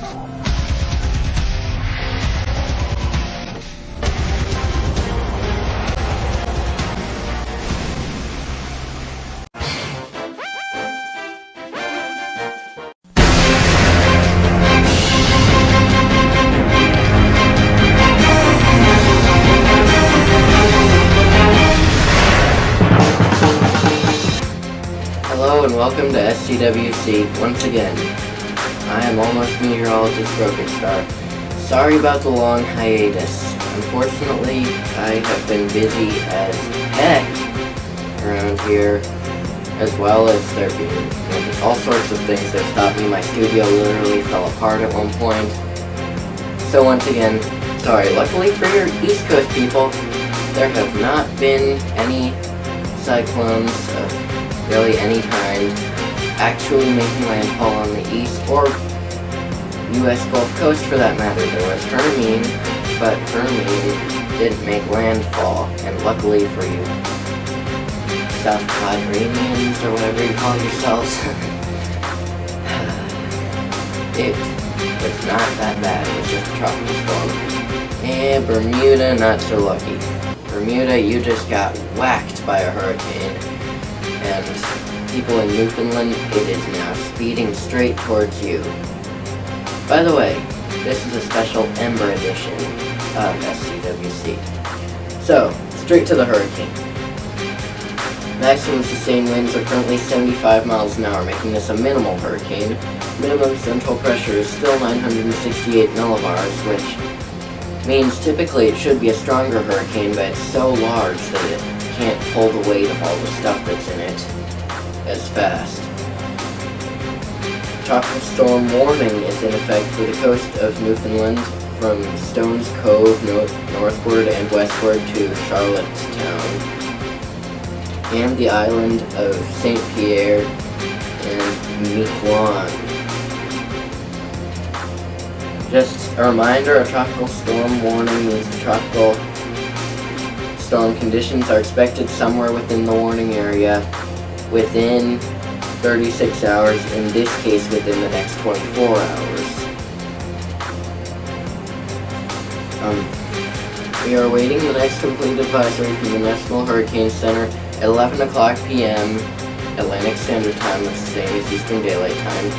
Hello and welcome to SCWC once again. I am almost meteorologist Broken Star. Sorry about the long hiatus. Unfortunately, I have been busy as heck around here, as well as there being all sorts of things that stopped me. My studio literally fell apart at one point. So once again, sorry. Luckily for your East Coast people, there have not been any cyclones of really any kind actually making landfall on the east or U.S. Gulf Coast for that matter. There was Hermine, but Hermine didn't make landfall, and luckily for you South Quadranians or whatever you call yourselves, it was not that bad. It was just a tropical storm. And Bermuda, not so lucky. Bermuda, you just got whacked by a hurricane. And people in Newfoundland, it is now speeding straight towards you. By the way, this is a special EMBER edition of SCWC. So, straight to the hurricane. Maximum sustained winds are currently 75 miles an hour, making this a minimal hurricane. Minimum central pressure is still 968 millibars, which means typically it should be a stronger hurricane, but it's so large that it can't pull the weight of all the stuff that's in it as fast. Tropical storm warning is in effect for the coast of Newfoundland from Stones Cove northward and westward to Charlottetown, and the island of St. Pierre and Miquelon. Just a reminder, a tropical storm warning means the tropical storm conditions are expected somewhere within the warning area within 36 hours, in this case within the next 24 hours. We are awaiting the next complete advisory from the National Hurricane Center at 11 o'clock p.m. Atlantic Standard Time, that's the same as Eastern Daylight Time.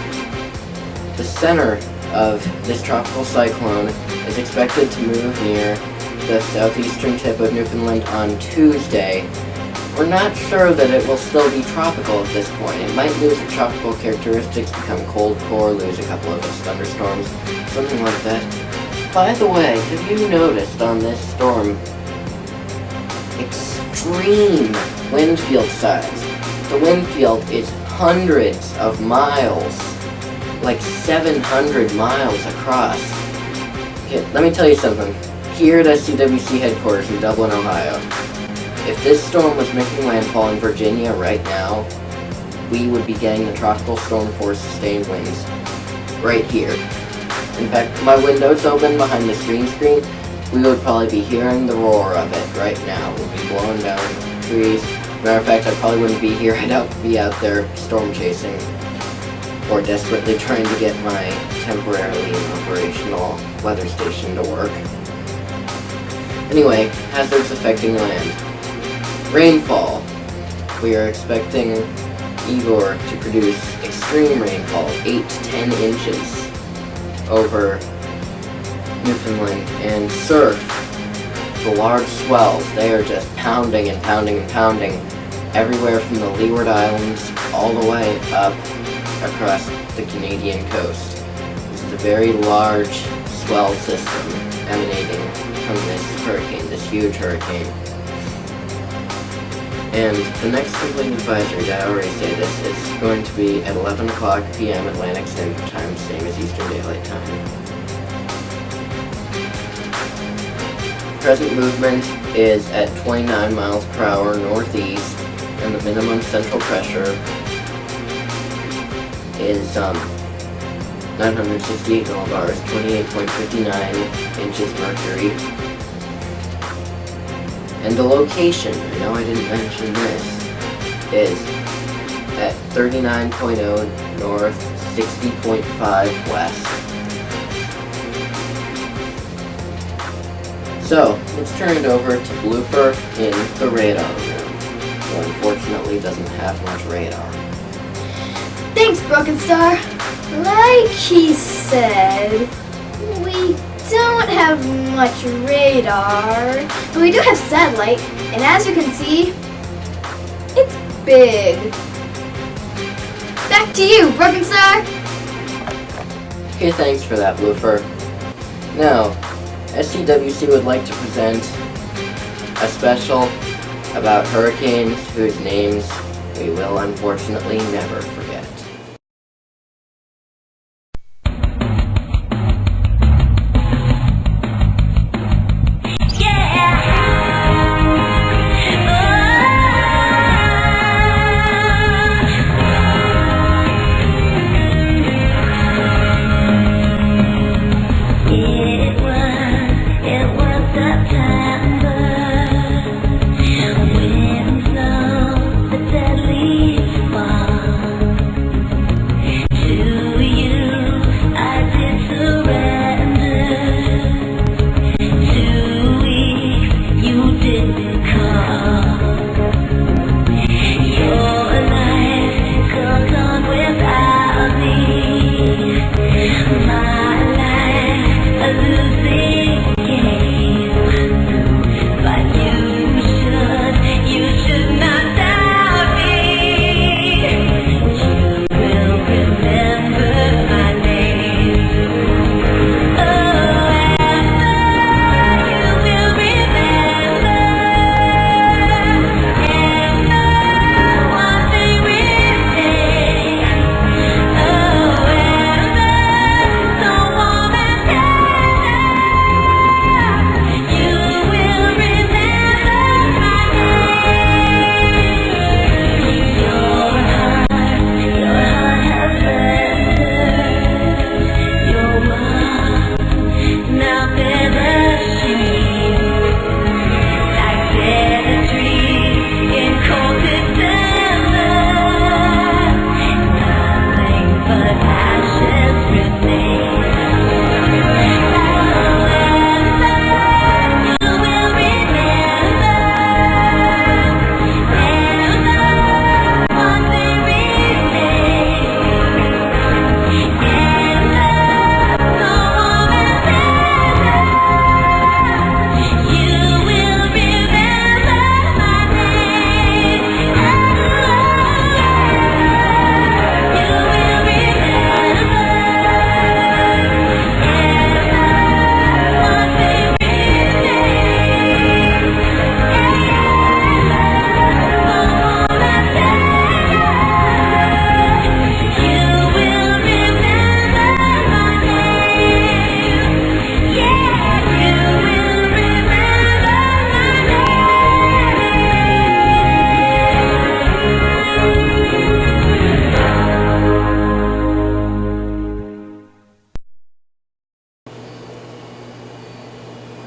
The center of this tropical cyclone is expected to move near the southeastern tip of Newfoundland on Tuesday. We're not sure that it will still be tropical at this point. It might lose its tropical characteristics, become cold core, lose a couple of its thunderstorms, something like that. By the way, have you noticed on this storm extreme wind field size? The wind field is hundreds of miles, like 700 miles across. Okay, let me tell you something. Here at SCWC headquarters in Dublin, Ohio, if this storm was making landfall in Virginia right now, we would be getting the tropical storm force sustained winds right here. In fact, my window's open behind this green screen. We would probably be hearing the roar of it right now. It would be blowing down trees. Matter of fact, I probably wouldn't be here. I'd be out there storm chasing or desperately trying to get my temporarily operational weather station to work. Anyway, hazards affecting land. Rainfall. We are expecting Igor to produce extreme rainfall, 8 to 10 inches over Newfoundland, and surf. The large swells, they are just pounding and pounding and pounding everywhere from the Leeward Islands all the way up across the Canadian coast. This is a very large swell system emanating from this hurricane, this huge hurricane. And the next complete advisory, did I already say this, is going to be at 11 o'clock p.m. Atlantic Standard Time, same as Eastern Daylight Time. Present movement is at 29 miles per hour northeast, and the minimum central pressure is 968 millibars, 28.59 inches mercury. And the location, I know I didn't mention this, is at 39.0 north, 60.5 west. So, let's turn it over to Blooper in the radar room, who unfortunately doesn't have much radar. Thanks, Broken Star. Like he said, we don't have much radar, but we do have satellite, and as you can see, it's big. Back to you, Broken Star. Okay, thanks for that, Blooper. Now, SCWC would like to present a special about hurricanes whose names we will unfortunately never forget.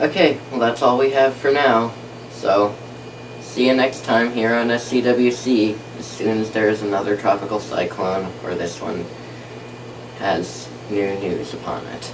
Okay, well that's all we have for now. So, see you next time here on SCWC as soon as there's another tropical cyclone or this one has new news upon it.